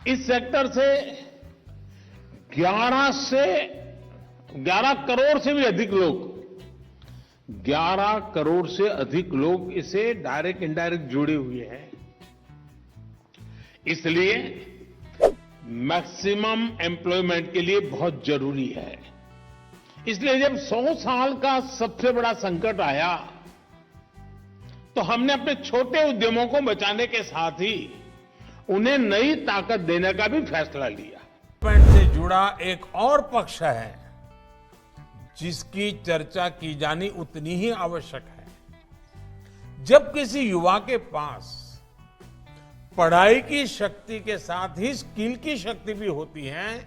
इस सेक्टर से 11 करोड़ से भी अधिक लोग 11 करोड़ से अधिक लोग इससे डायरेक्ट इनडायरेक्ट जुड़े हुए हैं। इसलिए मैक्सिमम एम्प्लॉयमेंट के लिए बहुत जरूरी है। इसलिए जब 100 साल का सबसे बड़ा संकट आया तो हमने अपने छोटे उद्यमों को बचाने के साथ ही उन्हें नई ताकत देने का भी फैसला लिया। से जुड़ा एक और पक्ष है जिसकी चर्चा की जानी उतनी ही आवश्यक है। जब किसी युवा के पास पढ़ाई की शक्ति के साथ ही स्किल की शक्ति भी होती है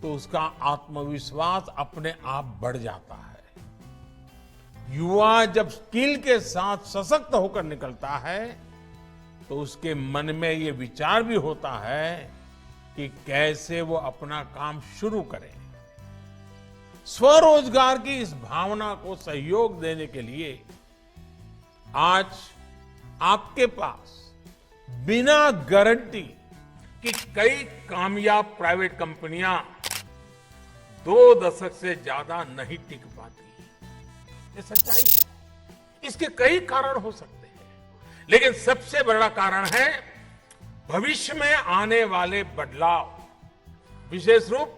तो उसका आत्मविश्वास अपने आप बढ़ जाता है। युवा जब स्किल के साथ सशक्त होकर निकलता है तो उसके मन में ये विचार भी होता है कि कैसे वो अपना काम शुरू करे। स्वरोजगार की इस भावना को सहयोग देने के लिए आज आपके पास बिना गारंटी कि कई कामयाब प्राइवेट कंपनियां 2 दशक से ज्यादा नहीं टिक पाती, ये सच्चाई है। इसके कई कारण हो सकते हैं, लेकिन सबसे बड़ा कारण है भविष्य में आने वाले बदलाव, विशेष रूप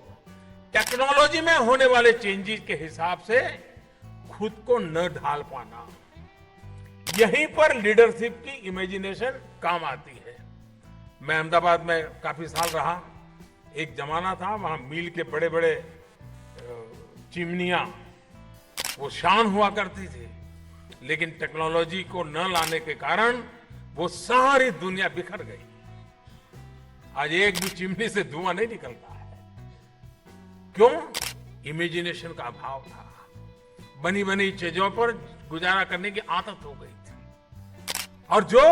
टेक्नोलॉजी में होने वाले चेंजेस के हिसाब से खुद को न ढाल पाना। यहीं पर लीडरशिप की इमेजिनेशन काम आती है। मैं अहमदाबाद में काफी साल रहा। एक जमाना था वहां मील के बड़े बड़े चिमनियां वो शान हुआ करती थी, लेकिन टेक्नोलॉजी को न लाने के कारण वो सारी दुनिया बिखर गई। आज एक भी चिमनी से धुआं नहीं निकलता है। क्यों? इमेजिनेशन का अभाव था। बनी बनी चीजों पर गुजारा करने की आदत हो गई थी। और जो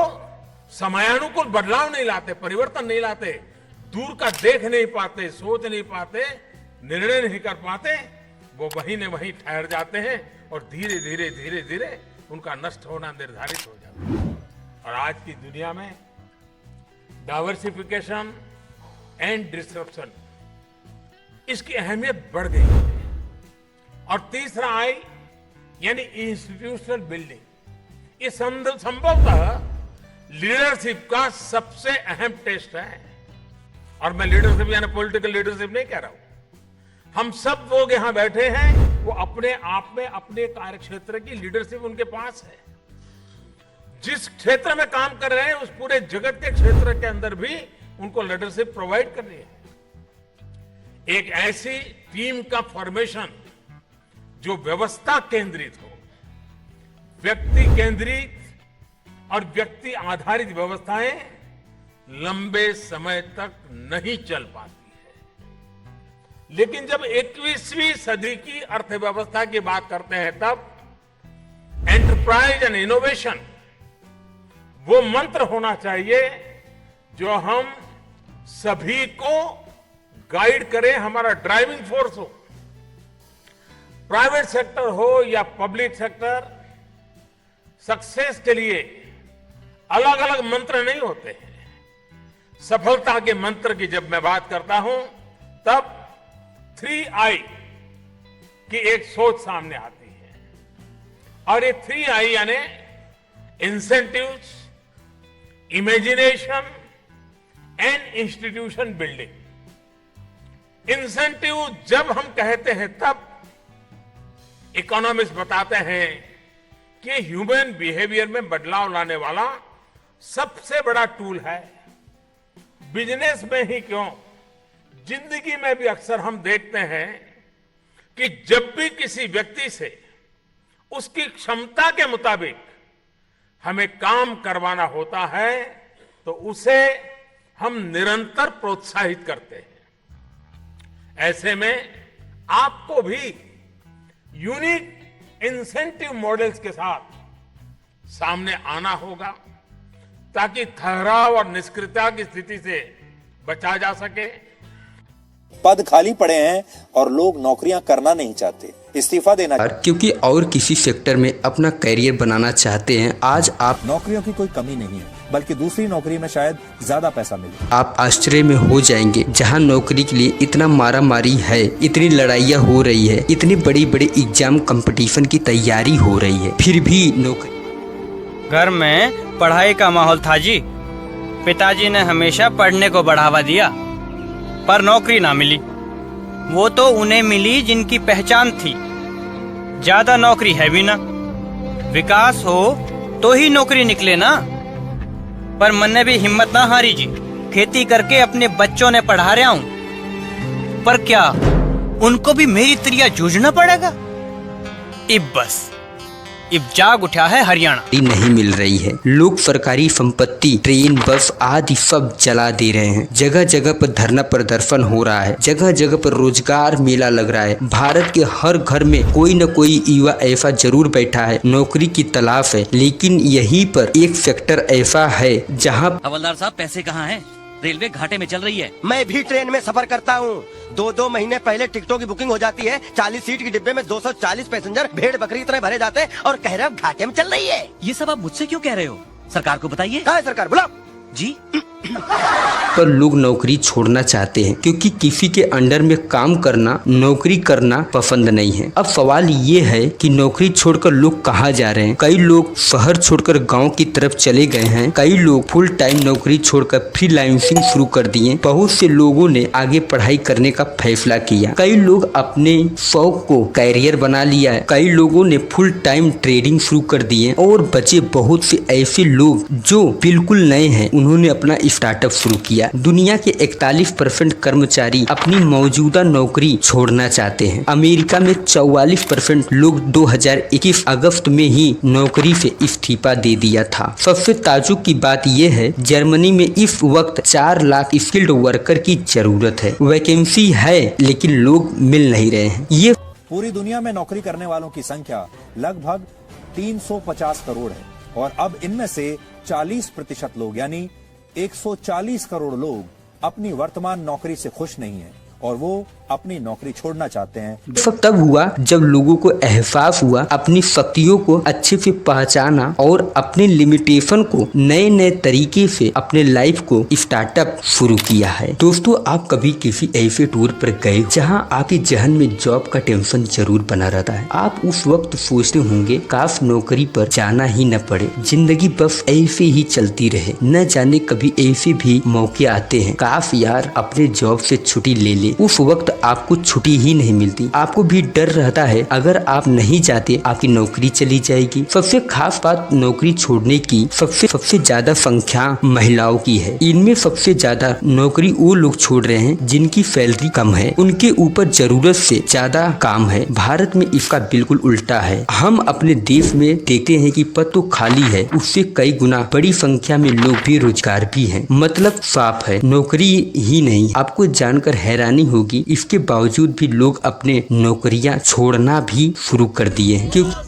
समयानुकूल बदलाव नहीं लाते, परिवर्तन नहीं लाते, दूर का देख नहीं पाते, सोच नहीं पाते, निर्णय नहीं कर पाते, वो वहीं ने वहीं ठहर जाते हैं और धीरे धीरे धीरे धीरे उनका नष्ट होना निर्धारित हो जाता है। और आज की दुनिया में डाइवर्सिफिकेशन एंड डिसरप्शन, इसकी अहमियत बढ़ गई है। और तीसरा आई यानी इंस्टीट्यूशनल बिल्डिंग। ये संभवतः लीडरशिप का सबसे अहम टेस्ट है। और मैं लीडरशिप यानी पॉलिटिकल लीडरशिप नहीं कह रहा हूं। हम सब लोग यहां बैठे हैं, वो अपने आप में अपने कार्यक्षेत्र की लीडरशिप उनके पास है। जिस क्षेत्र में काम कर रहे हैं उस पूरे जगत के क्षेत्र के अंदर भी उनको लीडरशिप प्रोवाइड करनी है। एक ऐसी टीम का फॉर्मेशन जो व्यवस्था केंद्रित हो। व्यक्ति केंद्रित और व्यक्ति आधारित व्यवस्थाएं लंबे समय तक नहीं चल पाती है। लेकिन जब 21वीं सदी की अर्थव्यवस्था की बात करते हैं तब एंटरप्राइज एंड इनोवेशन वो मंत्र होना चाहिए जो हम सभी को गाइड करे, हमारा ड्राइविंग फोर्स हो। प्राइवेट सेक्टर हो या पब्लिक सेक्टर, सक्सेस के लिए अलग अलग मंत्र नहीं होते हैं। सफलता के मंत्र की जब मैं बात करता हूं तब 3I की एक सोच सामने आती है। और ये 3I यानी incentives, imagination and institution building. Incentive जब हम कहते हैं तब इकोनॉमिस्ट बताते हैं कि ह्यूमन बिहेवियर में बदलाव लाने वाला सबसे बड़ा टूल है। बिजनेस में ही क्यों, जिंदगी में भी अक्सर हम देखते हैं कि जब भी किसी व्यक्ति से उसकी क्षमता के मुताबिक हमें काम करवाना होता है तो उसे हम निरंतर प्रोत्साहित करते हैं। ऐसे में आपको भी यूनिक इंसेंटिव मॉडल्स के साथ सामने आना होगा ताकि ठहराव और निष्क्रियता की स्थिति से बचा जा सके। पद खाली पड़े हैं और लोग नौकरियां करना नहीं चाहते, इस्तीफा देना, क्योंकि और किसी सेक्टर में अपना करियर बनाना चाहते हैं। आज आप नौकरियों की कोई कमी नहीं है। बल्कि दूसरी नौकरी में शायद ज्यादा पैसा मिले। आप आश्चर्य में हो जाएंगे, जहां नौकरी के लिए इतना मारा मारी है, इतनी लड़ाइयाँ हो रही है, इतनी बड़ी बड़ी एग्जाम कंपटीशन की तैयारी हो रही है, फिर भी नौकरी। घर में पढ़ाई का माहौल था जी। पिताजी ने हमेशा पढ़ने को बढ़ावा दिया, पर नौकरी ना मिली। वो तो उन्हें मिली जिनकी पहचान थी। ज्यादा नौकरी है भी ना, विकास हो तो ही नौकरी निकले ना। पर मन ने भी हिम्मत ना हारी जी। खेती करके अपने बच्चों ने पढ़ा रहा हूँ, पर क्या उनको भी मेरी तरह जूझना पड़ेगा? इब जाग उठा है हरियाणा। नहीं मिल रही है। लोग सरकारी संपत्ति, ट्रेन, बस आदि सब जला दे रहे हैं। जगह जगह पर धरना प्रदर्शन हो रहा है, जगह जगह पर रोजगार मेला लग रहा है। भारत के हर घर में कोई न कोई युवा ऐसा जरूर बैठा है, नौकरी की तलाश है। लेकिन यहीं पर एक सेक्टर ऐसा है जहां हवलदार साहब पैसे कहाँ हैं? रेलवे घाटे में चल रही है। मैं भी ट्रेन में सफर करता हूँ। 2-2 महीने पहले टिकटों की बुकिंग हो जाती है। 40 सीट की डिब्बे में 240 पैसेंजर भेड़ बकरी की तरह भरे जाते हैं और कह रहे हैं घाटे में चल रही है। ये सब आप मुझसे क्यों कह रहे हो? सरकार को बताइए। कहाँ है सरकार? बुलाओ जी। पर लोग नौकरी छोड़ना चाहते हैं क्योंकि किसी के अंडर में काम करना, नौकरी करना पसंद नहीं है। अब सवाल ये है कि नौकरी छोड़कर लोग कहाँ जा रहे हैं। कई लोग शहर छोड़कर गांव की तरफ चले गए हैं। कई लोग फुल टाइम नौकरी छोड़कर फ्रीलांसिंग शुरू कर दिए। बहुत से लोगों ने आगे पढ़ाई करने का फैसला किया। कई लोग अपने शौक को कैरियर बना लिया है। कई लोगों ने फुल टाइम ट्रेडिंग शुरू कर दिए और बचे बहुत से ऐसे लोग जो बिल्कुल नए हैं, उन्होंने अपना स्टार्टअप शुरू किया। दुनिया के 41% कर्मचारी अपनी मौजूदा नौकरी छोड़ना चाहते हैं। अमेरिका में 44% लोग 2021 अगस्त में ही नौकरी से इस्तीफा दे दिया था। सबसे ताज्जुब की बात यह है, जर्मनी में इस वक्त 4 लाख स्किल्ड वर्कर की जरूरत है। वैकेंसी है लेकिन लोग मिल नहीं रहे हैं। ये पूरी दुनिया में नौकरी करने वालों की संख्या लगभग 350 करोड़ है और अब इनमें से 40% लोग यानी 140 करोड़ लोग अपनी वर्तमान नौकरी से खुश नहीं हैं और वो अपनी नौकरी छोड़ना चाहते हैं। सब तब हुआ जब लोगों को एहसास हुआ, अपनी शक्तियों को अच्छे से पहचाना और अपने लिमिटेशन को नए नए तरीके से अपने लाइफ को स्टार्टअप शुरू किया है। दोस्तों, आप कभी किसी ऐसे टूर पर गए जहां आपके जहन में जॉब का टेंशन जरूर बना रहता है। आप उस वक्त सोचते होंगे काश नौकरी पर जाना ही न पड़े, जिंदगी बस ऐसे ही चलती रहे। न जाने कभी ऐसे भी मौके आते हैं, काश यार अपने जॉब से छुट्टी ले ले। उस वक्त आपको छुट्टी ही नहीं मिलती। आपको भी डर रहता है अगर आप नहीं जाते आपकी नौकरी चली जाएगी। सबसे खास बात नौकरी छोड़ने की सबसे ज्यादा संख्या महिलाओं की है। इनमें सबसे ज्यादा नौकरी वो लोग छोड़ रहे हैं जिनकी सैलरी कम है, उनके ऊपर जरूरत से ज्यादा काम है। भारत में इसका बिल्कुल उल्टा है। हम अपने देश में देखते हैं कि पद तो खाली है, उससे कई गुना बड़ी संख्या में लोग बेरोजगार भी हैं। मतलब साफ है, नौकरी ही नहीं। आपको जानकर हैरानी होगी, इसके बावजूद भी लोग अपने नौकरियां छोड़ना भी शुरू कर दिए हैं क्योंकि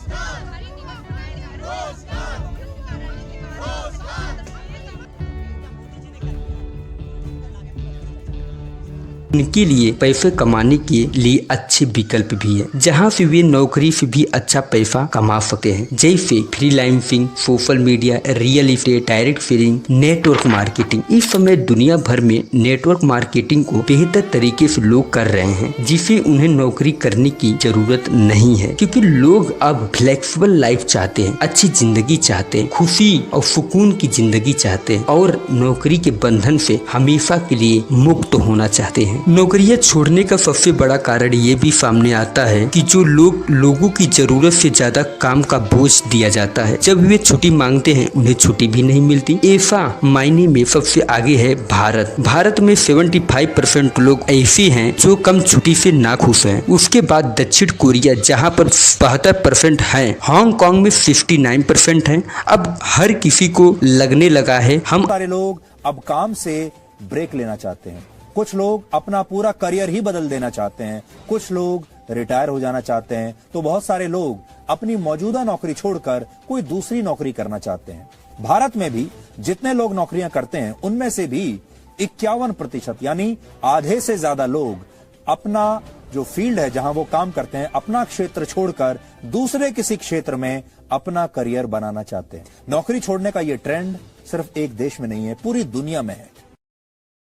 उनके लिए पैसे कमाने के लिए अच्छे विकल्प भी है, जहां से वे नौकरी से भी अच्छा पैसा कमा सकते हैं, जैसे freelancing, social media, real estate, direct selling, network marketing. इस समय दुनिया भर में नेटवर्क मार्केटिंग को बेहतर तरीके से लोग कर रहे हैं, जिसे उन्हें नौकरी करने की जरूरत नहीं है, क्योंकि लोग अब फ्लेक्सिबल लाइफ चाहते हैं, अच्छी जिंदगी चाहते हैं, खुशी और सुकून की जिंदगी चाहते हैं और नौकरी के बंधन से हमेशा के लिए मुक्त होना चाहते हैं। नौकरियां छोड़ने का सबसे बड़ा कारण ये भी सामने आता है कि जो लोगों की जरूरत से ज्यादा काम का बोझ दिया जाता है। जब वे छुट्टी मांगते हैं उन्हें छुट्टी भी नहीं मिलती। ऐसा मायने में सबसे आगे है भारत। भारत में 75% लोग ऐसे हैं जो कम छुट्टी से नाखुश हैं। उसके बाद दक्षिण कोरिया जहां पर 72% हैं, हांगकांग में 69% हैं। अब हर किसी को लगने लगा है हम सारे लोग अब काम से ब्रेक लेना चाहते हैं। कुछ लोग अपना पूरा करियर ही बदल देना चाहते हैं, कुछ लोग रिटायर हो जाना चाहते हैं, तो बहुत सारे लोग अपनी मौजूदा नौकरी छोड़कर कोई दूसरी नौकरी करना चाहते हैं। भारत में भी जितने लोग नौकरियां करते हैं उनमें से भी 51% यानी आधे से ज्यादा लोग अपना जो फील्ड है जहां वो काम करते हैं, अपना क्षेत्र छोड़कर दूसरे किसी क्षेत्र में अपना करियर बनाना चाहते हैं। नौकरी छोड़ने का ये ट्रेंड सिर्फ एक देश में नहीं है, पूरी दुनिया में है।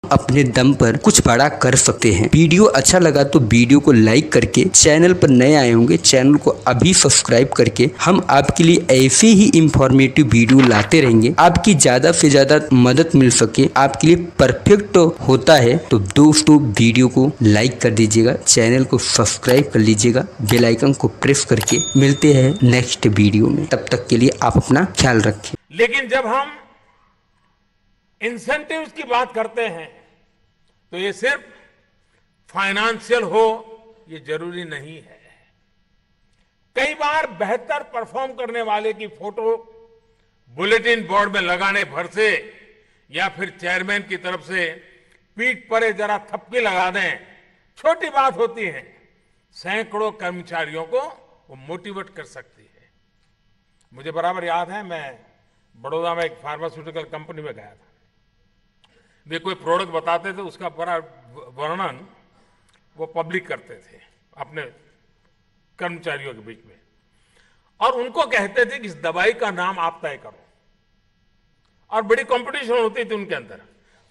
अपने दम पर कुछ बड़ा कर सकते हैं। वीडियो अच्छा लगा तो वीडियो को लाइक करके, चैनल पर नए आए होंगे चैनल को अभी सब्सक्राइब करके, हम आपके लिए ऐसे ही इंफॉर्मेटिव वीडियो लाते रहेंगे। आपकी ज्यादा से ज्यादा मदद मिल सके, आपके लिए परफेक्ट होता है। तो दोस्तों वीडियो को लाइक कर दीजिएगा, चैनल को सब्सक्राइब कर लीजिएगा, बेल आइकन को प्रेस करके। मिलते हैं नेक्स्ट वीडियो में, तब तक के लिए आप अपना ख्याल रखें। लेकिन जब हम इंसेंटिव्स की बात करते हैं तो ये सिर्फ फाइनेंशियल हो ये जरूरी नहीं है। कई बार बेहतर परफॉर्म करने वाले की फोटो बुलेटिन बोर्ड में लगाने भर से या फिर चेयरमैन की तरफ से पीठ पर जरा थप्पी लगा दें, छोटी बात होती है, सैकड़ों कर्मचारियों को वो मोटिवेट कर सकती है। मुझे बराबर याद है, मैं बड़ौदा में एक फार्मास्यूटिकल कंपनी में गया था। वे कोई प्रोडक्ट बताते थे, उसका बड़ा वर्णन वो पब्लिक करते थे अपने कर्मचारियों के बीच में, और उनको कहते थे कि इस दवाई का नाम आप तय करो, और बड़ी कंपटीशन होती थी उनके अंदर।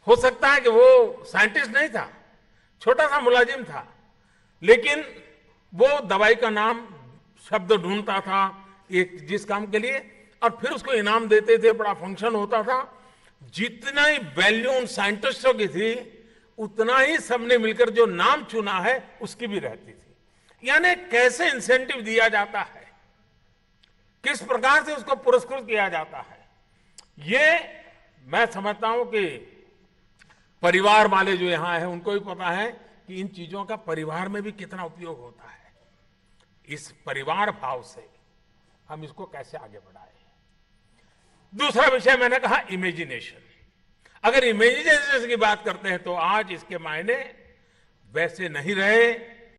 हो सकता है कि वो साइंटिस्ट नहीं था, छोटा सा मुलाजिम था, लेकिन वो दवाई का नाम शब्द ढूंढता था एक जिस काम के लिए, और फिर उसको इनाम देते थे, बड़ा फंक्शन होता था। जितना ही वैल्यू उन साइंटिस्टों की थी, उतना ही सबने मिलकर जो नाम चुना है उसकी भी रहती थी। यानी कैसे इंसेंटिव दिया जाता है, किस प्रकार से उसको पुरस्कृत किया जाता है, ये मैं समझता हूं कि परिवार वाले जो यहां हैं उनको भी पता है कि इन चीजों का परिवार में भी कितना उपयोग होता है। इस परिवार भाव से हम इसको कैसे आगे बढ़ाएं। दूसरा विषय मैंने कहा इमेजिनेशन। अगर इमेजिनेशन की बात करते हैं तो आज इसके मायने वैसे नहीं रहे